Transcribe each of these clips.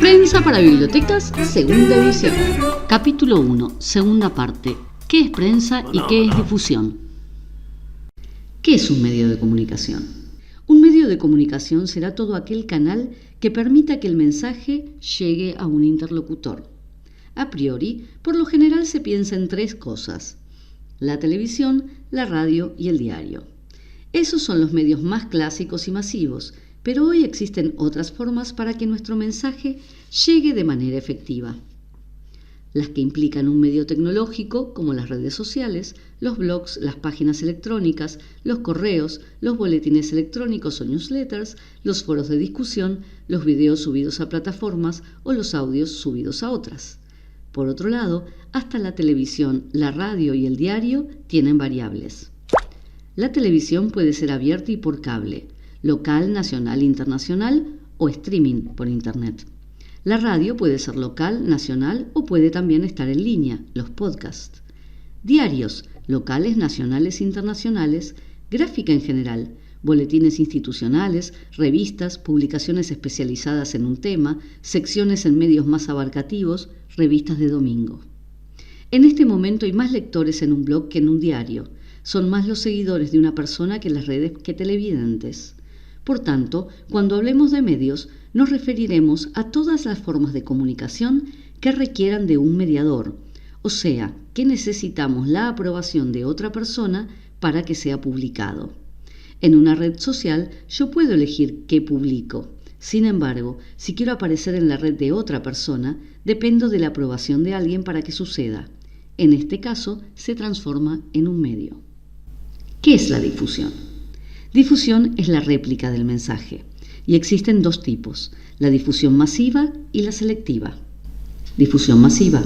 Prensa para Bibliotecas, segunda edición. Capítulo 1, segunda parte. ¿Qué es prensa y qué es difusión? ¿Qué es un medio de comunicación? Un medio de comunicación será todo aquel canal que permita que el mensaje llegue a un interlocutor. A priori, por lo general se piensa en tres cosas: la televisión, la radio y el diario. Esos son los medios más clásicos y masivos, pero hoy existen otras formas para que nuestro mensaje llegue de manera efectiva. Las que implican un medio tecnológico, como las redes sociales, los blogs, las páginas electrónicas, los correos, los boletines electrónicos o newsletters, los foros de discusión, los videos subidos a plataformas o los audios subidos a otras. Por otro lado, hasta la televisión, la radio y el diario tienen variables. La televisión puede ser abierta y por cable, local, nacional, internacional o streaming por internet. La radio puede ser local, nacional o puede también estar en línea, los podcasts. Diarios, locales, nacionales, internacionales, gráfica en general, boletines institucionales, revistas, publicaciones especializadas en un tema, secciones en medios más abarcativos, revistas de domingo. En este momento hay más lectores en un blog que en un diario. Son más los seguidores de una persona que las redes que televidentes. Por tanto, cuando hablemos de medios, nos referiremos a todas las formas de comunicación que requieran de un mediador, o sea, que necesitamos la aprobación de otra persona para que sea publicado. En una red social yo puedo elegir qué publico. Sin embargo, si quiero aparecer en la red de otra persona, dependo de la aprobación de alguien para que suceda. En este caso, se transforma en un medio. ¿Qué es la difusión? Difusión es la réplica del mensaje, y existen dos tipos: la difusión masiva y la selectiva. Difusión masiva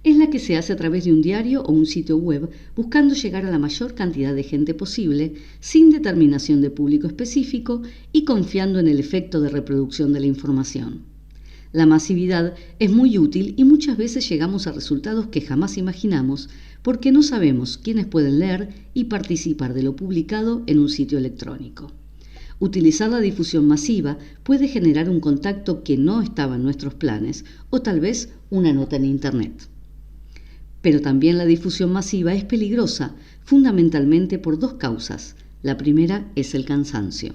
es la que se hace a través de un diario o un sitio web buscando llegar a la mayor cantidad de gente posible, sin determinación de público específico y confiando en el efecto de reproducción de la información. La masividad es muy útil y muchas veces llegamos a resultados que jamás imaginamos porque no sabemos quiénes pueden leer y participar de lo publicado en un sitio electrónico. Utilizar la difusión masiva puede generar un contacto que no estaba en nuestros planes o tal vez una nota en Internet. Pero también la difusión masiva es peligrosa, fundamentalmente por dos causas. La primera es el cansancio.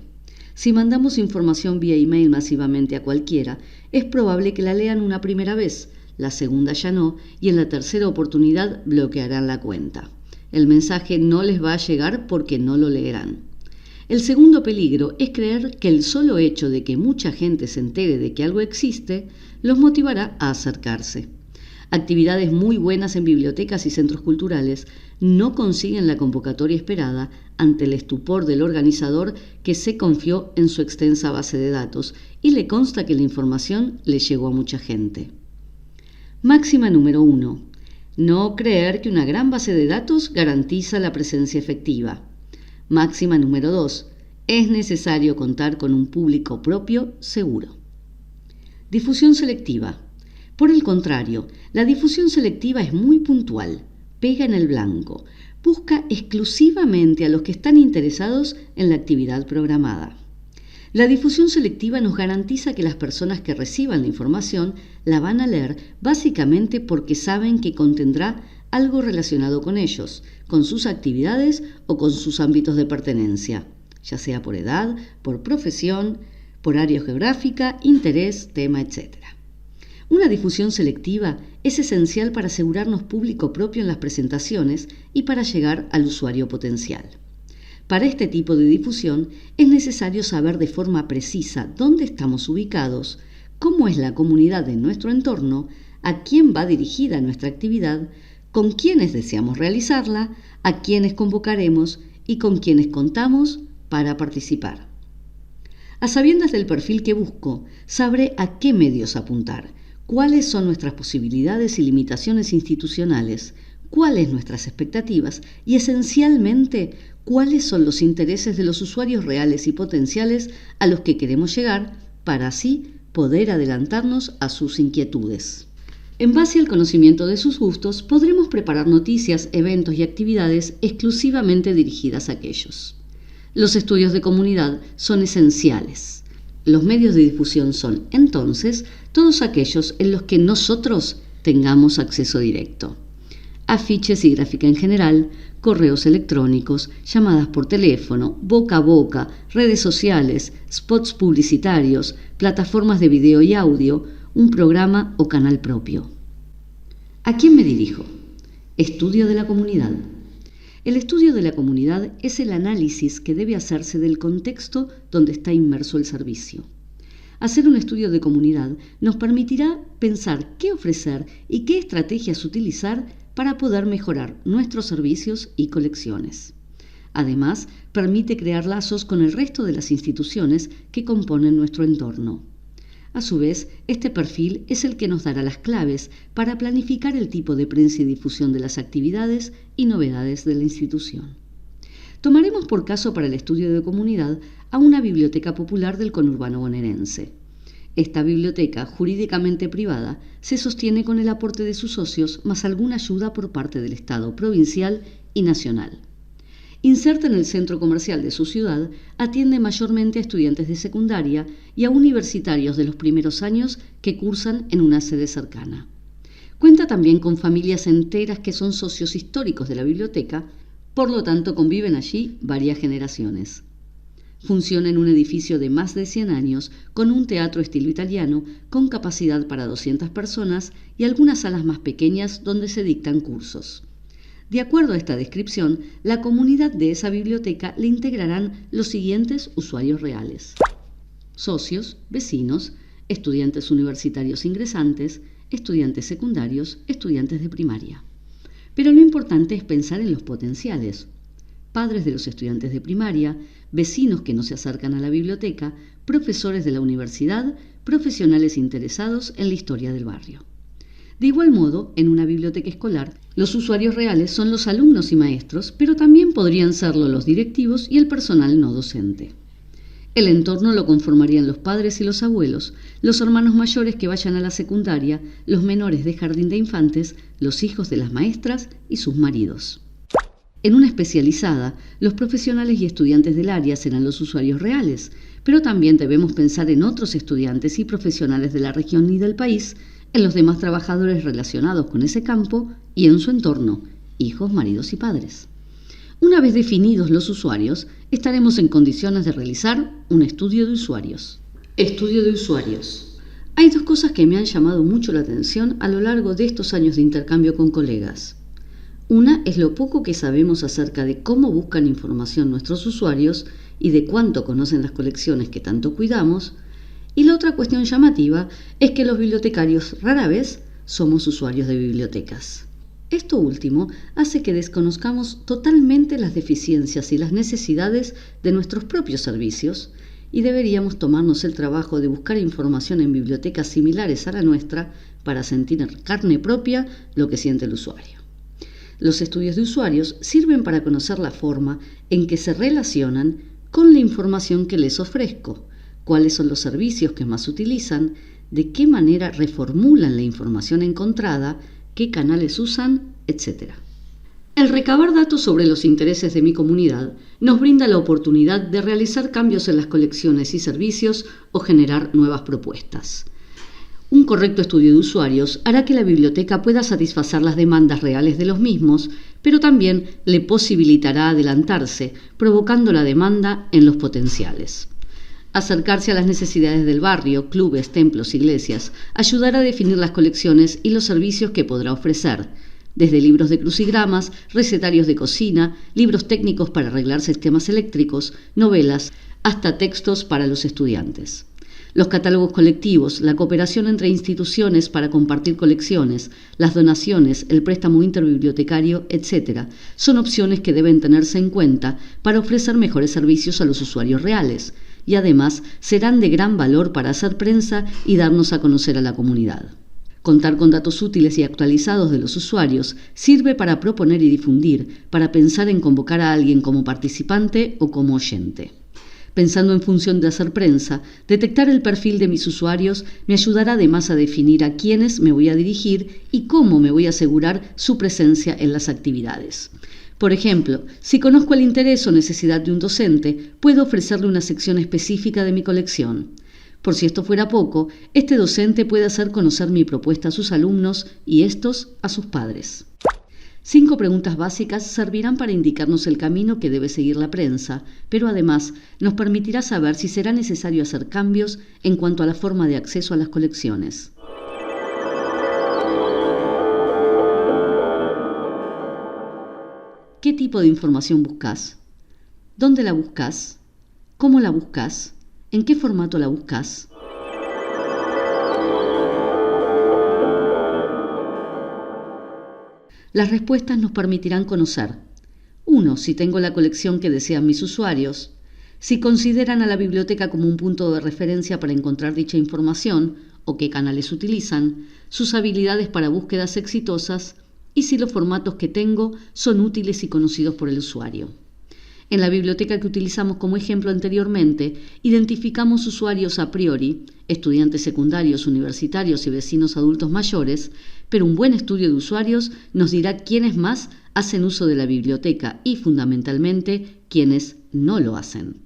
Si mandamos información vía email masivamente a cualquiera, es probable que la lean una primera vez, la segunda ya no, y en la tercera oportunidad bloquearán la cuenta. El mensaje no les va a llegar porque no lo leerán. El segundo peligro es creer que el solo hecho de que mucha gente se entere de que algo existe los motivará a acercarse. Actividades muy buenas en bibliotecas y centros culturales no consiguen la convocatoria esperada ante el estupor del organizador que se confió en su extensa base de datos y le consta que la información le llegó a mucha gente. Máxima número 1. No creer que una gran base de datos garantiza la presencia efectiva. Máxima número 2. Es necesario contar con un público propio seguro. Difusión selectiva. Por el contrario, la difusión selectiva es muy puntual, pega en el blanco, busca exclusivamente a los que están interesados en la actividad programada. La difusión selectiva nos garantiza que las personas que reciban la información la van a leer básicamente porque saben que contendrá algo relacionado con ellos, con sus actividades o con sus ámbitos de pertenencia, ya sea por edad, por profesión, por área geográfica, interés, tema, etc. Una difusión selectiva es esencial para asegurarnos público propio en las presentaciones y para llegar al usuario potencial. Para este tipo de difusión es necesario saber de forma precisa dónde estamos ubicados, cómo es la comunidad de nuestro entorno, a quién va dirigida nuestra actividad, con quiénes deseamos realizarla, a quiénes convocaremos y con quiénes contamos para participar. A sabiendas del perfil que busco, sabré a qué medios apuntar, cuáles son nuestras posibilidades y limitaciones institucionales, cuáles nuestras expectativas y, esencialmente, cuáles son los intereses de los usuarios reales y potenciales a los que queremos llegar para así poder adelantarnos a sus inquietudes. En base al conocimiento de sus gustos, podremos preparar noticias, eventos y actividades exclusivamente dirigidas a aquellos. Los estudios de comunidad son esenciales. Los medios de difusión son, entonces, todos aquellos en los que nosotros tengamos acceso directo. Afiches y gráfica en general, correos electrónicos, llamadas por teléfono, boca a boca, redes sociales, spots publicitarios, plataformas de video y audio, un programa o canal propio. ¿A quién me dirijo? Estudio de la comunidad. El estudio de la comunidad es el análisis que debe hacerse del contexto donde está inmerso el servicio. Hacer un estudio de comunidad nos permitirá pensar qué ofrecer y qué estrategias utilizar para poder mejorar nuestros servicios y colecciones. Además, permite crear lazos con el resto de las instituciones que componen nuestro entorno. A su vez, este perfil es el que nos dará las claves para planificar el tipo de prensa y difusión de las actividades y novedades de la institución. Tomaremos por caso para el estudio de comunidad a una biblioteca popular del conurbano bonaerense. Esta biblioteca, jurídicamente privada, se sostiene con el aporte de sus socios más alguna ayuda por parte del Estado provincial y nacional. Inserta en el centro comercial de su ciudad, atiende mayormente a estudiantes de secundaria y a universitarios de los primeros años que cursan en una sede cercana. Cuenta también con familias enteras que son socios históricos de la biblioteca, por lo tanto conviven allí varias generaciones. Funciona en un edificio de más de 100 años, con un teatro estilo italiano, con capacidad para 200 personas y algunas salas más pequeñas donde se dictan cursos. De acuerdo a esta descripción, la comunidad de esa biblioteca le integrarán los siguientes usuarios reales: socios, vecinos, estudiantes universitarios ingresantes, estudiantes secundarios, estudiantes de primaria. Pero lo importante es pensar en los potenciales: padres de los estudiantes de primaria, vecinos que no se acercan a la biblioteca, profesores de la universidad, profesionales interesados en la historia del barrio. De igual modo, en una biblioteca escolar, los usuarios reales son los alumnos y maestros, pero también podrían serlo los directivos y el personal no docente. El entorno lo conformarían los padres y los abuelos, los hermanos mayores que vayan a la secundaria, los menores de jardín de infantes, los hijos de las maestras y sus maridos. En una especializada, los profesionales y estudiantes del área serán los usuarios reales, pero también debemos pensar en otros estudiantes y profesionales de la región y del país, en los demás trabajadores relacionados con ese campo y en su entorno, hijos, maridos y padres. Una vez definidos los usuarios, estaremos en condiciones de realizar un estudio de usuarios. Estudio de usuarios. Hay dos cosas que me han llamado mucho la atención a lo largo de estos años de intercambio con colegas. Una es lo poco que sabemos acerca de cómo buscan información nuestros usuarios y de cuánto conocen las colecciones que tanto cuidamos, y la otra cuestión llamativa es que los bibliotecarios rara vez somos usuarios de bibliotecas. Esto último hace que desconozcamos totalmente las deficiencias y las necesidades de nuestros propios servicios y deberíamos tomarnos el trabajo de buscar información en bibliotecas similares a la nuestra para sentir en carne propia lo que siente el usuario. Los estudios de usuarios sirven para conocer la forma en que se relacionan con la información que les ofrezco, cuáles son los servicios que más utilizan, de qué manera reformulan la información encontrada, qué canales usan, etc. El recabar datos sobre los intereses de mi comunidad nos brinda la oportunidad de realizar cambios en las colecciones y servicios o generar nuevas propuestas. Un correcto estudio de usuarios hará que la biblioteca pueda satisfacer las demandas reales de los mismos, pero también le posibilitará adelantarse, provocando la demanda en los potenciales. Acercarse a las necesidades del barrio, clubes, templos, iglesias, ayudará a definir las colecciones y los servicios que podrá ofrecer, desde libros de crucigramas, recetarios de cocina, libros técnicos para arreglar sistemas eléctricos, novelas, hasta textos para los estudiantes. Los catálogos colectivos, la cooperación entre instituciones para compartir colecciones, las donaciones, el préstamo interbibliotecario, etc., son opciones que deben tenerse en cuenta para ofrecer mejores servicios a los usuarios reales, y además serán de gran valor para hacer prensa y darnos a conocer a la comunidad. Contar con datos útiles y actualizados de los usuarios sirve para proponer y difundir, para pensar en convocar a alguien como participante o como oyente. Pensando en función de hacer prensa, detectar el perfil de mis usuarios me ayudará además a definir a quiénes me voy a dirigir y cómo me voy a asegurar su presencia en las actividades. Por ejemplo, si conozco el interés o necesidad de un docente, puedo ofrecerle una sección específica de mi colección. Por si esto fuera poco, este docente puede hacer conocer mi propuesta a sus alumnos y estos a sus padres. 5 preguntas básicas servirán para indicarnos el camino que debe seguir la prensa, pero además nos permitirá saber si será necesario hacer cambios en cuanto a la forma de acceso a las colecciones. ¿Qué tipo de información buscas? ¿Dónde la buscas? ¿Cómo la buscas? ¿En qué formato la buscas? Las respuestas nos permitirán conocer: 1. Si tengo la colección que desean mis usuarios, si consideran a la biblioteca como un punto de referencia para encontrar dicha información o qué canales utilizan, sus habilidades para búsquedas exitosas y si los formatos que tengo son útiles y conocidos por el usuario. En la biblioteca que utilizamos como ejemplo anteriormente, identificamos usuarios a priori, estudiantes secundarios, universitarios y vecinos adultos mayores, pero un buen estudio de usuarios nos dirá quiénes más hacen uso de la biblioteca y, fundamentalmente, quiénes no lo hacen.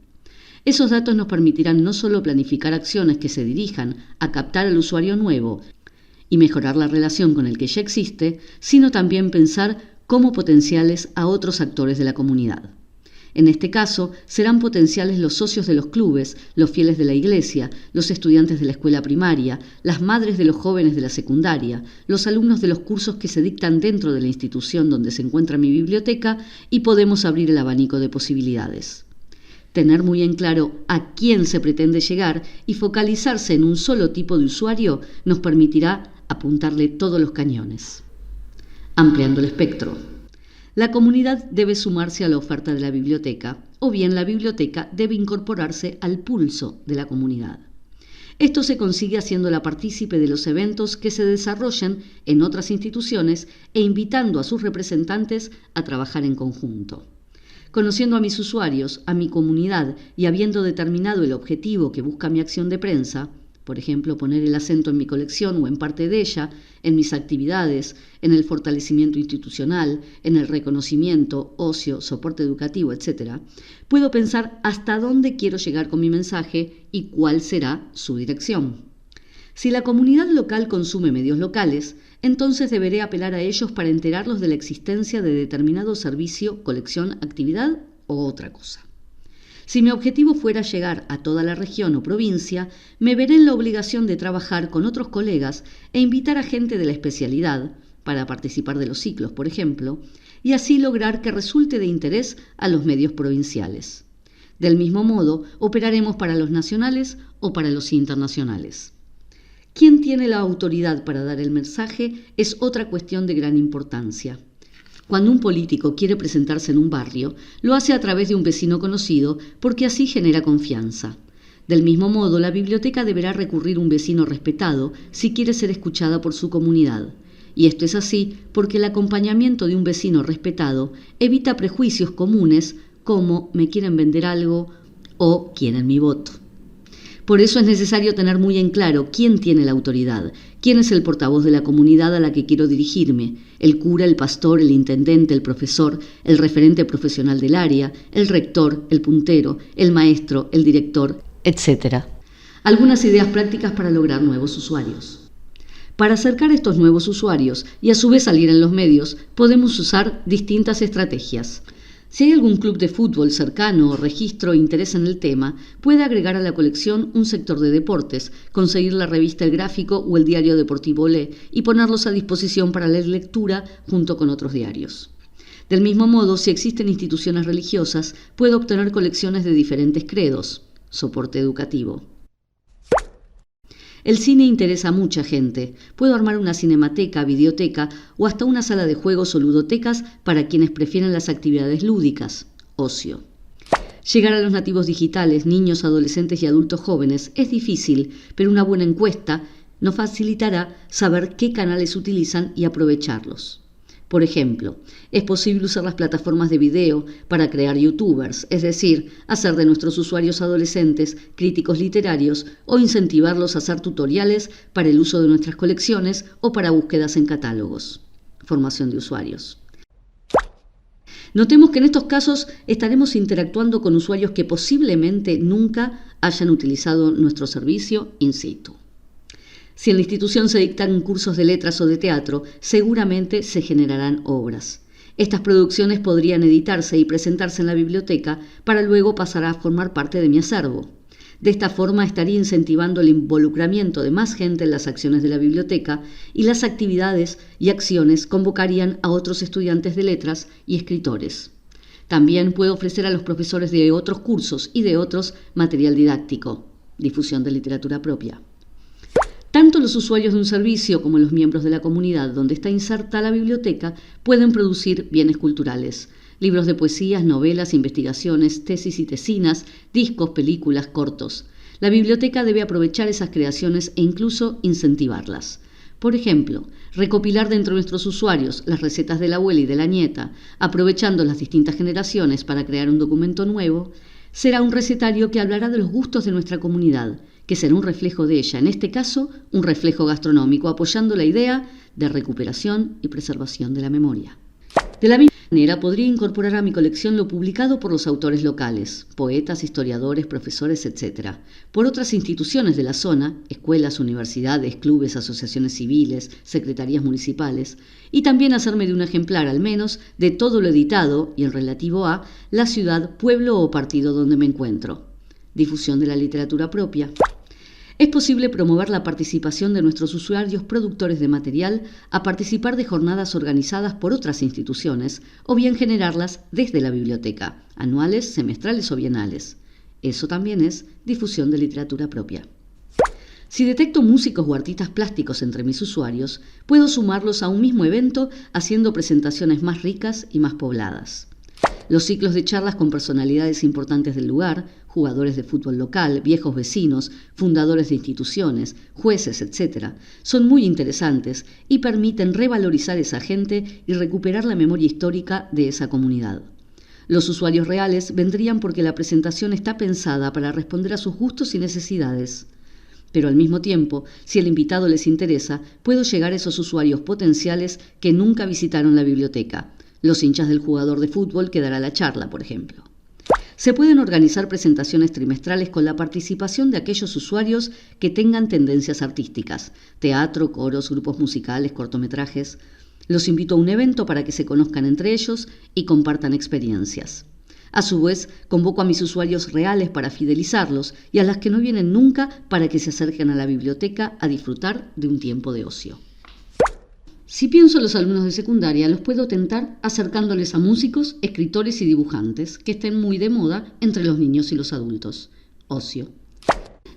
Esos datos nos permitirán no solo planificar acciones que se dirijan a captar al usuario nuevo y mejorar la relación con el que ya existe, sino también pensar como potenciales a otros actores de la comunidad. En este caso, serán potenciales los socios de los clubes, los fieles de la iglesia, los estudiantes de la escuela primaria, las madres de los jóvenes de la secundaria, los alumnos de los cursos que se dictan dentro de la institución donde se encuentra mi biblioteca, y podemos abrir el abanico de posibilidades. Tener muy en claro a quién se pretende llegar y focalizarse en un solo tipo de usuario nos permitirá apuntarle todos los cañones. Ampliando el espectro. La comunidad debe sumarse a la oferta de la biblioteca, o bien la biblioteca debe incorporarse al pulso de la comunidad. Esto se consigue haciéndola partícipe de los eventos que se desarrollen en otras instituciones e invitando a sus representantes a trabajar en conjunto. Conociendo a mis usuarios, a mi comunidad y habiendo determinado el objetivo que busca mi acción de prensa, por ejemplo, poner el acento en mi colección o en parte de ella, en mis actividades, en el fortalecimiento institucional, en el reconocimiento, ocio, soporte educativo, etc., puedo pensar hasta dónde quiero llegar con mi mensaje y cuál será su dirección. Si la comunidad local consume medios locales, entonces deberé apelar a ellos para enterarlos de la existencia de determinado servicio, colección, actividad o otra cosa. Si mi objetivo fuera llegar a toda la región o provincia, me veré en la obligación de trabajar con otros colegas e invitar a gente de la especialidad, para participar de los ciclos, por ejemplo, y así lograr que resulte de interés a los medios provinciales. Del mismo modo, operaremos para los nacionales o para los internacionales. ¿Quién tiene la autoridad para dar el mensaje? Es otra cuestión de gran importancia. Cuando un político quiere presentarse en un barrio, lo hace a través de un vecino conocido porque así genera confianza. Del mismo modo, la biblioteca deberá recurrir a un vecino respetado si quiere ser escuchada por su comunidad. Y esto es así porque el acompañamiento de un vecino respetado evita prejuicios comunes como me quieren vender algo o quieren mi voto. Por eso es necesario tener muy en claro quién tiene la autoridad, quién es el portavoz de la comunidad a la que quiero dirigirme, el cura, el pastor, el intendente, el profesor, el referente profesional del área, el rector, el puntero, el maestro, el director, etc. Algunas ideas prácticas para lograr nuevos usuarios. Para acercar a estos nuevos usuarios y a su vez salir en los medios, podemos usar distintas estrategias. Si hay algún club de fútbol cercano o registro o interés en el tema, puede agregar a la colección un sector de deportes, conseguir la revista El Gráfico o el diario deportivo Olé y ponerlos a disposición para la lectura junto con otros diarios. Del mismo modo, si existen instituciones religiosas, puede obtener colecciones de diferentes credos, soporte educativo. El cine interesa a mucha gente. Puedo armar una cinemateca, videoteca o hasta una sala de juegos o ludotecas para quienes prefieren las actividades lúdicas, ocio. Llegar a los nativos digitales, niños, adolescentes y adultos jóvenes es difícil, pero una buena encuesta nos facilitará saber qué canales utilizan y aprovecharlos. Por ejemplo, es posible usar las plataformas de video para crear youtubers, es decir, hacer de nuestros usuarios adolescentes críticos literarios o incentivarlos a hacer tutoriales para el uso de nuestras colecciones o para búsquedas en catálogos. Formación de usuarios. Notemos que en estos casos estaremos interactuando con usuarios que posiblemente nunca hayan utilizado nuestro servicio in situ. Si en la institución se dictan cursos de letras o de teatro, seguramente se generarán obras. Estas producciones podrían editarse y presentarse en la biblioteca para luego pasar a formar parte de mi acervo. De esta forma estaría incentivando el involucramiento de más gente en las acciones de la biblioteca y las actividades y acciones convocarían a otros estudiantes de letras y escritores. También puedo ofrecer a los profesores de otros cursos y de otros material didáctico, difusión de literatura propia. Tanto los usuarios de un servicio como los miembros de la comunidad donde está inserta la biblioteca pueden producir bienes culturales, libros de poesías, novelas, investigaciones, tesis y tesinas, discos, películas, cortos. La biblioteca debe aprovechar esas creaciones e incluso incentivarlas. Por ejemplo, recopilar de entre nuestros usuarios las recetas de la abuela y de la nieta, aprovechando las distintas generaciones para crear un documento nuevo, será un recetario que hablará de los gustos de nuestra comunidad, que será un reflejo de ella, en este caso, un reflejo gastronómico, apoyando la idea de recuperación y preservación de la memoria. De la misma manera, podría incorporar a mi colección lo publicado por los autores locales, poetas, historiadores, profesores, etc., por otras instituciones de la zona, escuelas, universidades, clubes, asociaciones civiles, secretarías municipales, y también hacerme de un ejemplar, al menos, de todo lo editado y en relativo a la ciudad, pueblo o partido donde me encuentro. Difusión de la literatura propia. Es posible promover la participación de nuestros usuarios productores de material a participar de jornadas organizadas por otras instituciones o bien generarlas desde la biblioteca, anuales, semestrales o bienales. Eso también es difusión de literatura propia. Si detecto músicos o artistas plásticos entre mis usuarios, puedo sumarlos a un mismo evento haciendo presentaciones más ricas y más pobladas. Los ciclos de charlas con personalidades importantes del lugar, jugadores de fútbol local, viejos vecinos, fundadores de instituciones, jueces, etc., son muy interesantes y permiten revalorizar esa gente y recuperar la memoria histórica de esa comunidad. Los usuarios reales vendrían porque la presentación está pensada para responder a sus gustos y necesidades. Pero al mismo tiempo, si el invitado les interesa, puedo llegar a esos usuarios potenciales que nunca visitaron la biblioteca. Los hinchas del jugador de fútbol que dará la charla, por ejemplo. Se pueden organizar presentaciones trimestrales con la participación de aquellos usuarios que tengan tendencias artísticas, teatro, coros, grupos musicales, cortometrajes. Los invito a un evento para que se conozcan entre ellos y compartan experiencias. A su vez, convoco a mis usuarios reales para fidelizarlos y a las que no vienen nunca para que se acerquen a la biblioteca a disfrutar de un tiempo de ocio. Si pienso en los alumnos de secundaria, los puedo tentar acercándoles a músicos, escritores y dibujantes que estén muy de moda entre los niños y los adultos. Ocio.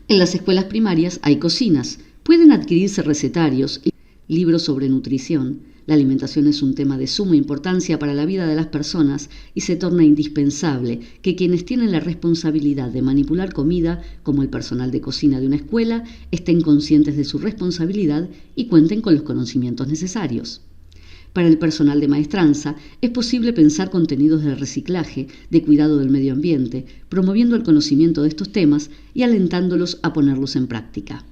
En las escuelas primarias hay cocinas. Pueden adquirirse recetarios y libros sobre nutrición. La alimentación es un tema de suma importancia para la vida de las personas y se torna indispensable que quienes tienen la responsabilidad de manipular comida, como el personal de cocina de una escuela, estén conscientes de su responsabilidad y cuenten con los conocimientos necesarios. Para el personal de maestranza es posible pensar contenidos de reciclaje, de cuidado del medio ambiente, promoviendo el conocimiento de estos temas y alentándolos a ponerlos en práctica.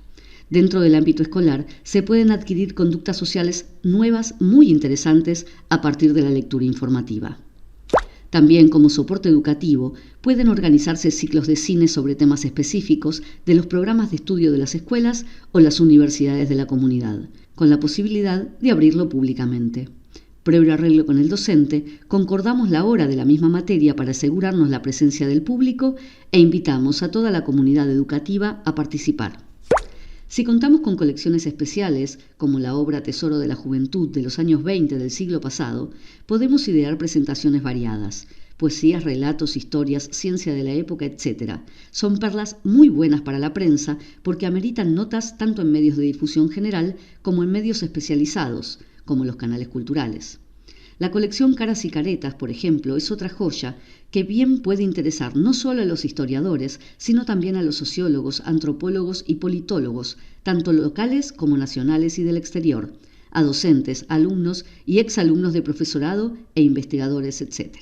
Dentro del ámbito escolar se pueden adquirir conductas sociales nuevas muy interesantes a partir de la lectura informativa. También como soporte educativo pueden organizarse ciclos de cine sobre temas específicos de los programas de estudio de las escuelas o las universidades de la comunidad, con la posibilidad de abrirlo públicamente. Previo arreglo con el docente, concordamos la hora de la misma materia para asegurarnos la presencia del público e invitamos a toda la comunidad educativa a participar. Si contamos con colecciones especiales, como la obra Tesoro de la Juventud de los años 20 del siglo pasado, podemos idear presentaciones variadas. Poesías, relatos, historias, ciencia de la época, etc. Son perlas muy buenas para la prensa porque ameritan notas tanto en medios de difusión general como en medios especializados, como los canales culturales. La colección Caras y Caretas, por ejemplo, es otra joya que bien puede interesar no solo a los historiadores, sino también a los sociólogos, antropólogos y politólogos, tanto locales como nacionales y del exterior, a docentes, alumnos y exalumnos de profesorado e investigadores, etc.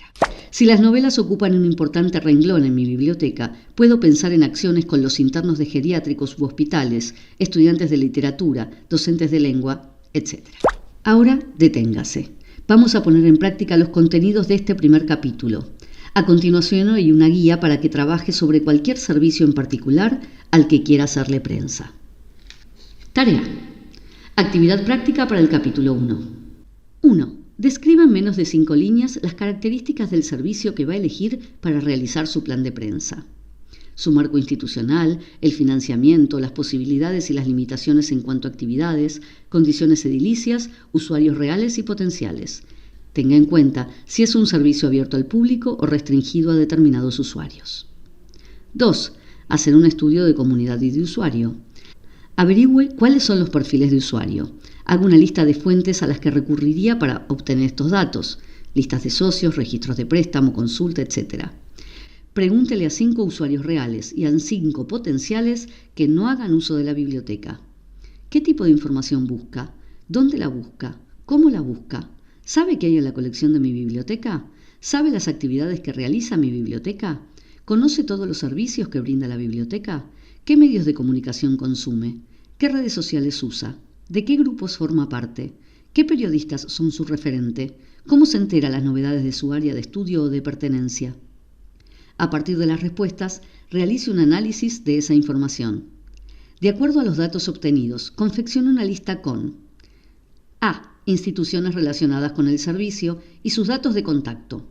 Si las novelas ocupan un importante renglón en mi biblioteca, puedo pensar en acciones con los internos de geriátricos u hospitales, estudiantes de literatura, docentes de lengua, etc. Ahora, deténgase. Vamos a poner en práctica los contenidos de este primer capítulo. A continuación hay una guía para que trabaje sobre cualquier servicio en particular al que quiera hacerle prensa. Tarea. Actividad práctica para el capítulo 1. 1. Describa en menos de 5 líneas las características del servicio que va a elegir para realizar su plan de prensa. Su marco institucional, el financiamiento, las posibilidades y las limitaciones en cuanto a actividades, condiciones edilicias, usuarios reales y potenciales. Tenga en cuenta si es un servicio abierto al público o restringido a determinados usuarios. 2. Hacer un estudio de comunidad y de usuario. Averigüe cuáles son los perfiles de usuario. Haga una lista de fuentes a las que recurriría para obtener estos datos. Listas de socios, registros de préstamo, consulta, etc. Pregúntele a 5 usuarios reales y a 5 potenciales que no hagan uso de la biblioteca. ¿Qué tipo de información busca? ¿Dónde la busca? ¿Cómo la busca? ¿Sabe qué hay en la colección de mi biblioteca? ¿Sabe las actividades que realiza mi biblioteca? ¿Conoce todos los servicios que brinda la biblioteca? ¿Qué medios de comunicación consume? ¿Qué redes sociales usa? ¿De qué grupos forma parte? ¿Qué periodistas son su referente? ¿Cómo se entera las novedades de su área de estudio o de pertenencia? A partir de las respuestas, realice un análisis de esa información. De acuerdo a los datos obtenidos, confeccione una lista con A. Instituciones relacionadas con el servicio y sus datos de contacto.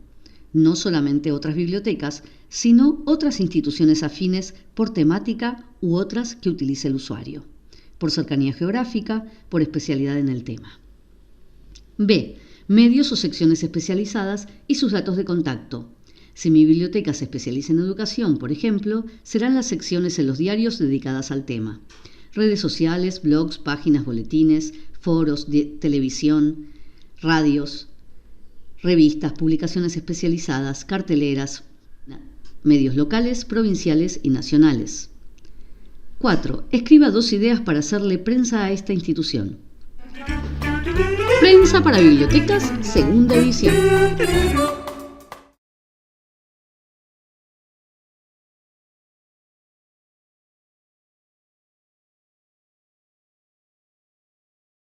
No solamente otras bibliotecas, sino otras instituciones afines por temática u otras que utilice el usuario, por cercanía geográfica, por especialidad en el tema. B. Medios o secciones especializadas y sus datos de contacto. Si mi biblioteca se especializa en educación, por ejemplo, serán las secciones en los diarios dedicadas al tema. Redes sociales, blogs, páginas, boletines, foros, televisión, radios, revistas, publicaciones especializadas, carteleras, medios locales, provinciales y nacionales. 4. Escriba 2 ideas para hacerle prensa a esta institución. Prensa para bibliotecas, segunda edición.